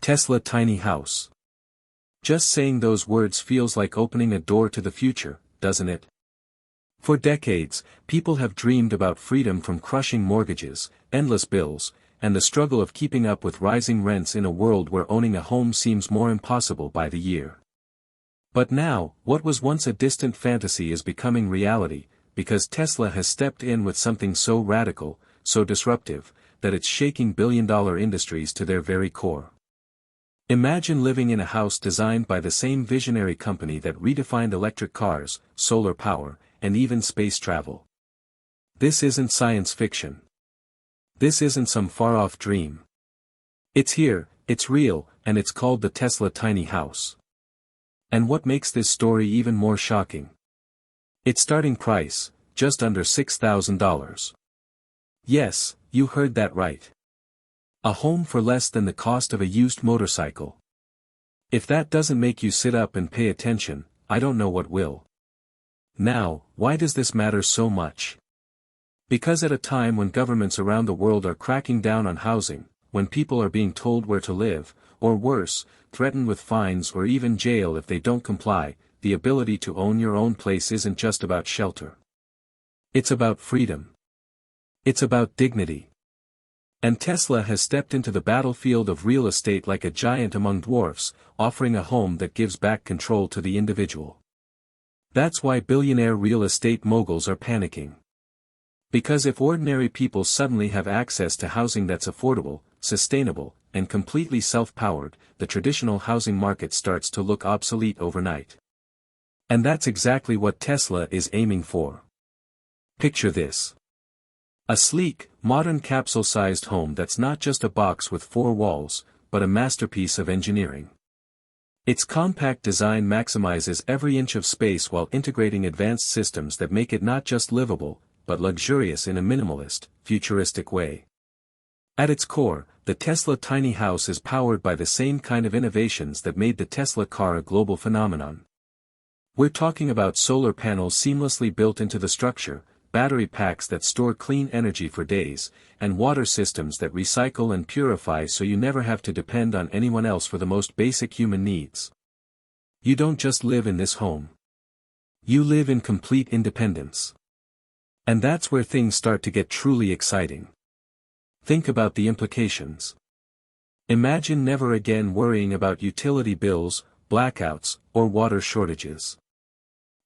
Tesla tiny house. Just saying those words feels like opening a door to the future, doesn't it? For decades, people have dreamed about freedom from crushing mortgages, endless bills, and the struggle of keeping up with rising rents in a world where owning a home seems more impossible by the year. But now, what was once a distant fantasy is becoming reality, because Tesla has stepped in with something so radical, so disruptive, that it's shaking billion-dollar industries to their very core. Imagine living in a house designed by the same visionary company that redefined electric cars, solar power, and even space travel. This isn't science fiction. This isn't some far-off dream. It's here, it's real, and it's called the Tesla tiny house. And what makes this story even more shocking? Its starting price, just under $6,000. Yes, you heard that right. A home for less than the cost of a used motorcycle. If that doesn't make you sit up and pay attention, I don't know what will. Now, why does this matter so much? Because at a time when governments around the world are cracking down on housing, when people are being told where to live, or worse, threatened with fines or even jail if they don't comply, the ability to own your own place isn't just about shelter. It's about freedom. It's about dignity. And Tesla has stepped into the battlefield of real estate like a giant among dwarfs, offering a home that gives back control to the individual. That's why billionaire real estate moguls are panicking. Because if ordinary people suddenly have access to housing that's affordable, sustainable, and completely self-powered, the traditional housing market starts to look obsolete overnight. And that's exactly what Tesla is aiming for. Picture this. A sleek, modern capsule-sized home that's not just a box with four walls, but a masterpiece of engineering. Its compact design maximizes every inch of space while integrating advanced systems that make it not just livable, but luxurious in a minimalist, futuristic way. At its core, the Tesla tiny house is powered by the same kind of innovations that made the Tesla car a global phenomenon. We're talking about solar panels seamlessly built into the structure, battery packs that store clean energy for days, and water systems that recycle and purify so you never have to depend on anyone else for the most basic human needs. You don't just live in this home. You live in complete independence. And that's where things start to get truly exciting. Think about the implications. Imagine never again worrying about utility bills, blackouts, or water shortages.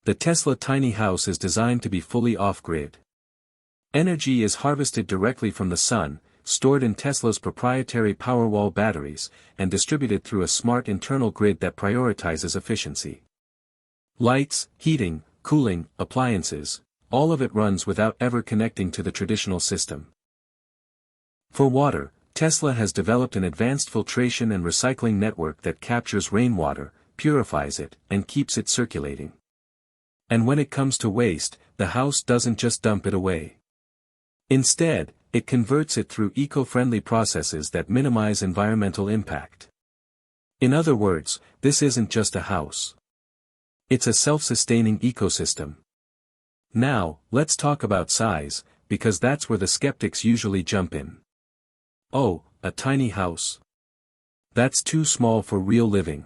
The Tesla tiny house is designed to be fully off-grid. Energy is harvested directly from the sun, stored in Tesla's proprietary Powerwall batteries, and distributed through a smart internal grid that prioritizes efficiency. Lights, heating, cooling, appliances, all of it runs without ever connecting to the traditional system. For water, Tesla has developed an advanced filtration and recycling network that captures rainwater, purifies it, and keeps it circulating. And when it comes to waste, the house doesn't just dump it away. Instead, it converts it through eco-friendly processes that minimize environmental impact. In other words, this isn't just a house. It's a self-sustaining ecosystem. Now, let's talk about size, because that's where the skeptics usually jump in. Oh, a tiny house. That's too small for real living.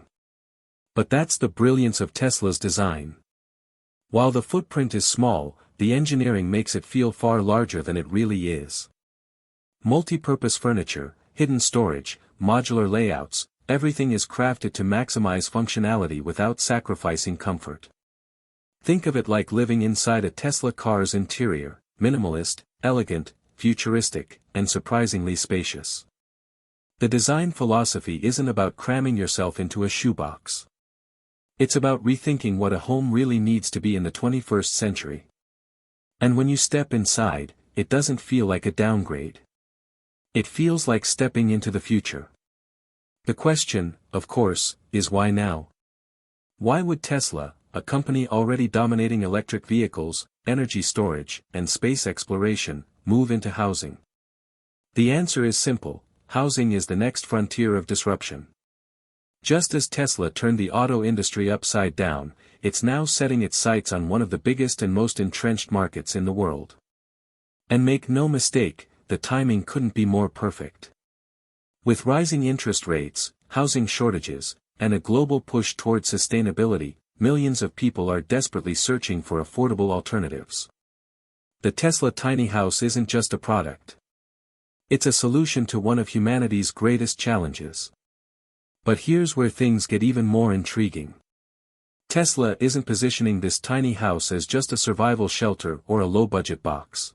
But that's the brilliance of Tesla's design. While the footprint is small, the engineering makes it feel far larger than it really is. Multi-purpose furniture, hidden storage, modular layouts, everything is crafted to maximize functionality without sacrificing comfort. Think of it like living inside a Tesla car's interior, minimalist, elegant, futuristic, and surprisingly spacious. The design philosophy isn't about cramming yourself into a shoebox. It's about rethinking what a home really needs to be in the 21st century. And when you step inside, it doesn't feel like a downgrade. It feels like stepping into the future. The question, of course, is why now? Why would Tesla, a company already dominating electric vehicles, energy storage, and space exploration, move into housing? The answer is simple: housing is the next frontier of disruption. Just as Tesla turned the auto industry upside down, it's now setting its sights on one of the biggest and most entrenched markets in the world. And make no mistake, the timing couldn't be more perfect. With rising interest rates, housing shortages, and a global push toward sustainability, millions of people are desperately searching for affordable alternatives. The Tesla tiny house isn't just a product. It's a solution to one of humanity's greatest challenges. But here's where things get even more intriguing. Tesla isn't positioning this tiny house as just a survival shelter or a low-budget box.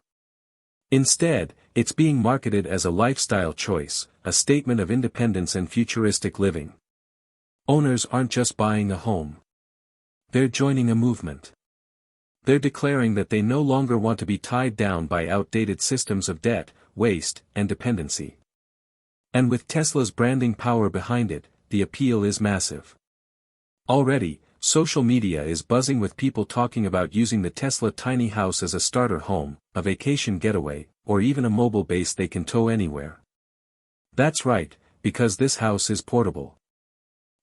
Instead, it's being marketed as a lifestyle choice, a statement of independence and futuristic living. Owners aren't just buying a home. They're joining a movement. They're declaring that they no longer want to be tied down by outdated systems of debt, waste, and dependency. And with Tesla's branding power behind it, the appeal is massive. Already, social media is buzzing with people talking about using the Tesla tiny house as a starter home, a vacation getaway, or even a mobile base they can tow anywhere. That's right, because this house is portable.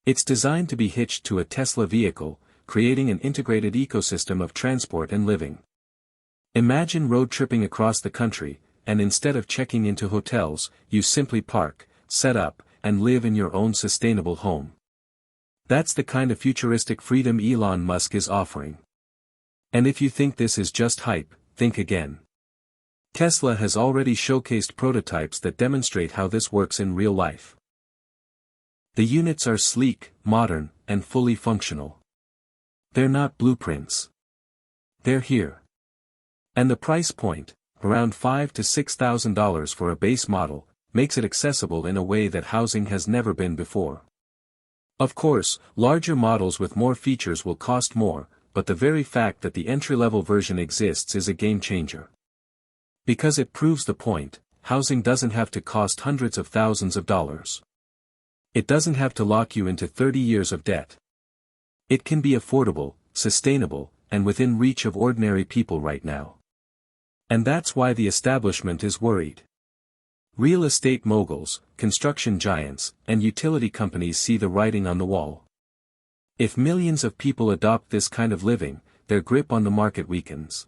It's designed to be hitched to a Tesla vehicle, creating an integrated ecosystem of transport and living. Imagine road tripping across the country, and instead of checking into hotels, you simply park, set up, and live in your own sustainable home. That's the kind of futuristic freedom Elon Musk is offering. And if you think this is just hype, think again. Tesla has already showcased prototypes that demonstrate how this works in real life. The units are sleek, modern, and fully functional. They're not blueprints. They're here. And the price point, around $5,000 to $6,000 for a base model, makes it accessible in a way that housing has never been before. Of course, larger models with more features will cost more, but the very fact that the entry-level version exists is a game changer. Because it proves the point, housing doesn't have to cost hundreds of thousands of dollars. It doesn't have to lock you into 30 years of debt. It can be affordable, sustainable, and within reach of ordinary people right now. And that's why the establishment is worried. Real estate moguls, construction giants, and utility companies see the writing on the wall. If millions of people adopt this kind of living, their grip on the market weakens.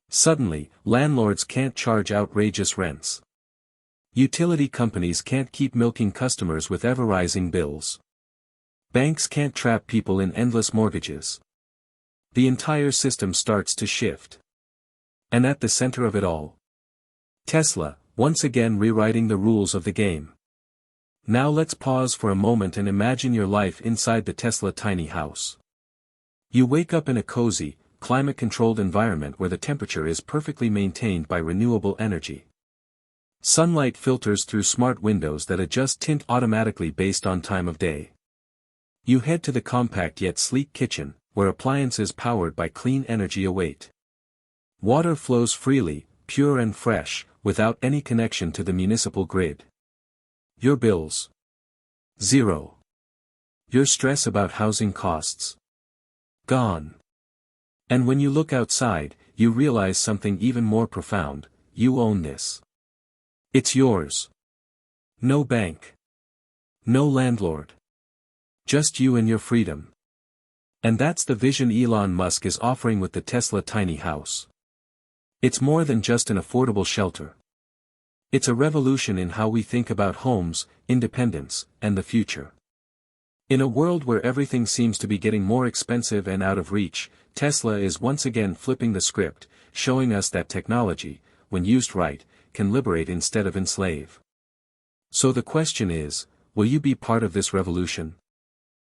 Suddenly, landlords can't charge outrageous rents. Utility companies can't keep milking customers with ever-rising bills. Banks can't trap people in endless mortgages. The entire system starts to shift. And at the center of it all, Tesla, once again rewriting the rules of the game. Now let's pause for a moment and imagine your life inside the Tesla tiny house. You wake up in a cozy, climate-controlled environment where the temperature is perfectly maintained by renewable energy. Sunlight filters through smart windows that adjust tint automatically based on time of day. You head to the compact yet sleek kitchen, where appliances powered by clean energy await. Water flows freely, pure and fresh, without any connection to the municipal grid. Your bills? Zero. Your stress about housing costs? Gone. And when you look outside, you realize something even more profound: you own this. It's yours. No bank. No landlord. Just you and your freedom. And that's the vision Elon Musk is offering with the Tesla tiny house. It's more than just an affordable shelter. It's a revolution in how we think about homes, independence, and the future. In a world where everything seems to be getting more expensive and out of reach, Tesla is once again flipping the script, showing us that technology, when used right, can liberate instead of enslave. So the question is, will you be part of this revolution?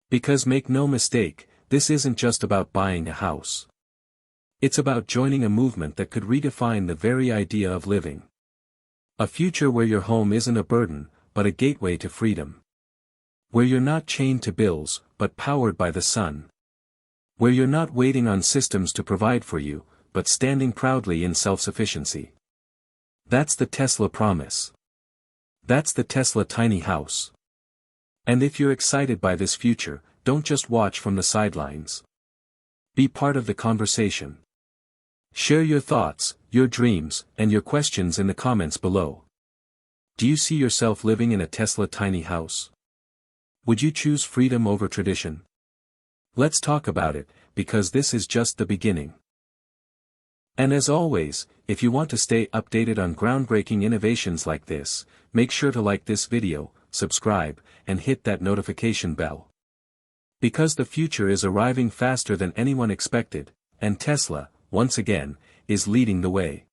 Because make no mistake, this isn't just about buying a house. It's about joining a movement that could redefine the very idea of living. A future where your home isn't a burden, but a gateway to freedom. Where you're not chained to bills, but powered by the sun. Where you're not waiting on systems to provide for you, but standing proudly in self-sufficiency. That's the Tesla promise. That's the Tesla tiny house. And if you're excited by this future, don't just watch from the sidelines. Be part of the conversation. Share your thoughts, your dreams, and your questions in the comments below. Do you see yourself living in a Tesla tiny house? Would you choose freedom over tradition? Let's talk about it, because this is just the beginning. And as always, if you want to stay updated on groundbreaking innovations like this, make sure to like this video, subscribe, and hit that notification bell. Because the future is arriving faster than anyone expected, and Tesla, once again, is leading the way.